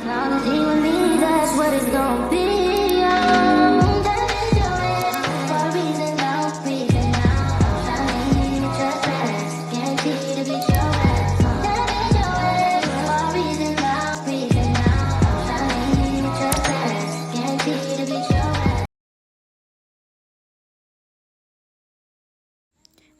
long as he with me, that's what it's gonna be.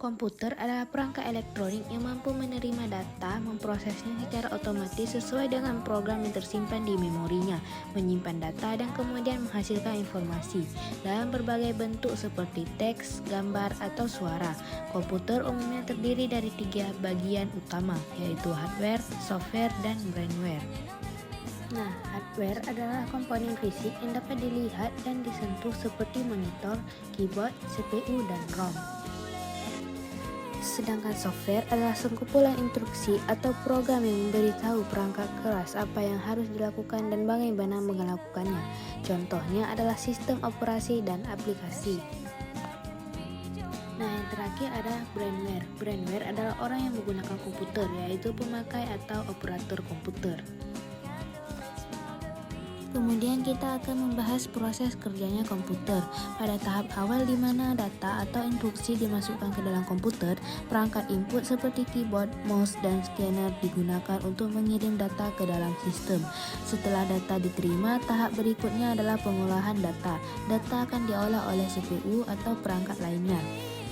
Komputer adalah perangkat elektronik yang mampu menerima data, memprosesnya secara otomatis sesuai dengan program yang tersimpan di memorinya, menyimpan data dan kemudian menghasilkan informasi dalam berbagai bentuk seperti teks, gambar, atau suara. Komputer umumnya terdiri dari 3 bagian utama, yaitu hardware, software, dan brainware. Nah, hardware adalah komponen fisik yang dapat dilihat dan disentuh seperti monitor, keyboard, CPU, dan ROM. Sedangkan software adalah sekumpulan instruksi atau program yang memberitahu perangkat keras apa yang harus dilakukan dan bagaimana melakukannya. Contohnya adalah sistem operasi dan aplikasi. Nah, yang terakhir adalah brainware. Brainware adalah orang yang menggunakan komputer, yaitu pemakai atau operator komputer. Kemudian kita akan membahas proses kerjanya komputer. Pada tahap awal di mana data atau instruksi dimasukkan ke dalam komputer, perangkat input seperti keyboard, mouse, dan scanner digunakan untuk mengirim data ke dalam sistem. Setelah data diterima, tahap berikutnya adalah pengolahan data. Data akan diolah oleh CPU atau perangkat lainnya.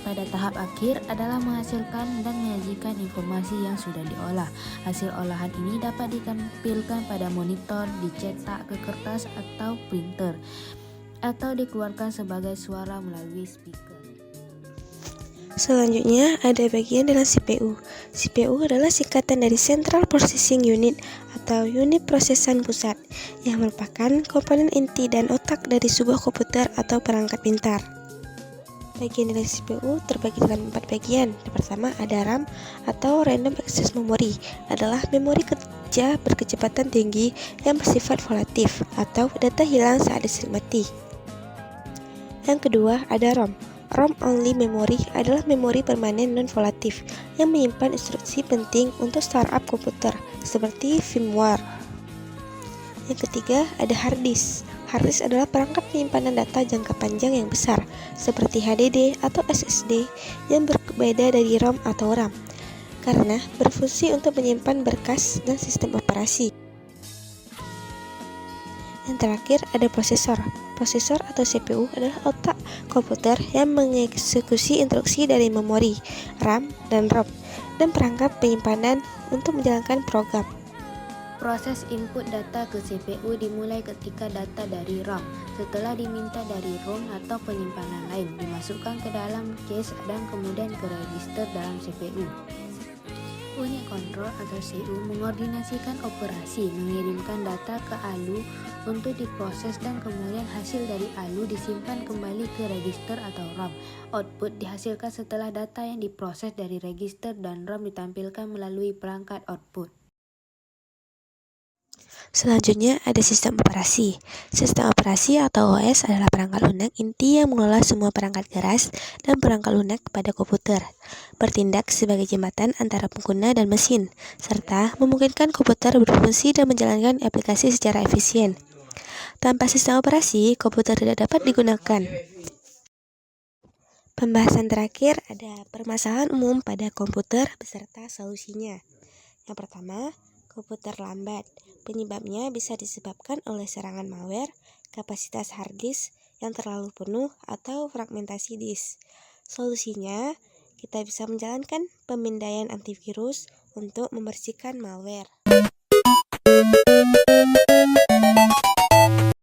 Pada tahap akhir adalah menghasilkan dan menyajikan informasi yang sudah diolah. Hasil olahan ini dapat ditampilkan pada monitor, dicetak ke kertas atau printer, atau dikeluarkan sebagai suara melalui speaker. Selanjutnya ada bagian dalam CPU. CPU adalah singkatan dari Central Processing Unit atau unit prosesan pusat, yang merupakan komponen inti dan otak dari sebuah komputer atau perangkat pintar. Bagian dari CPU terbagi dalam 4 bagian. Yang pertama ada RAM atau Random Access Memory, adalah memori kerja berkecepatan tinggi yang bersifat volatif atau data hilang saat dinikmati. Yang kedua ada ROM. ROM Only Memory adalah memori permanen non-volatif yang menyimpan instruksi penting untuk startup komputer seperti firmware. Yang ketiga ada hard disk. Hard disk adalah perangkat penyimpanan data jangka panjang yang besar, seperti HDD atau SSD yang berbeda dari ROM atau RAM, karena berfungsi untuk menyimpan berkas dan sistem operasi. Yang terakhir ada prosesor. Prosesor atau CPU adalah otak komputer yang mengeksekusi instruksi dari memori, RAM, dan ROM, dan perangkat penyimpanan untuk menjalankan program. Proses input data ke CPU dimulai ketika data dari RAM, setelah diminta dari ROM atau penyimpanan lain, dimasukkan ke dalam cache dan kemudian ke register dalam CPU. Unit kontrol atau CU mengordinasikan operasi, mengirimkan data ke ALU untuk diproses dan kemudian hasil dari ALU disimpan kembali ke register atau RAM. Output dihasilkan setelah data yang diproses dari register dan RAM ditampilkan melalui perangkat output. Selanjutnya ada sistem operasi. Sistem operasi atau OS adalah perangkat lunak inti yang mengelola semua perangkat keras dan perangkat lunak pada komputer, bertindak sebagai jembatan antara pengguna dan mesin, serta memungkinkan komputer berfungsi dan menjalankan aplikasi secara efisien. Tanpa sistem operasi, komputer tidak dapat digunakan. Pembahasan terakhir ada permasalahan umum pada komputer beserta solusinya. Yang pertama, komputer lambat. Penyebabnya bisa disebabkan oleh serangan malware, kapasitas hard disk yang terlalu penuh, atau fragmentasi disk. Solusinya, kita bisa menjalankan pemindaian antivirus untuk membersihkan malware.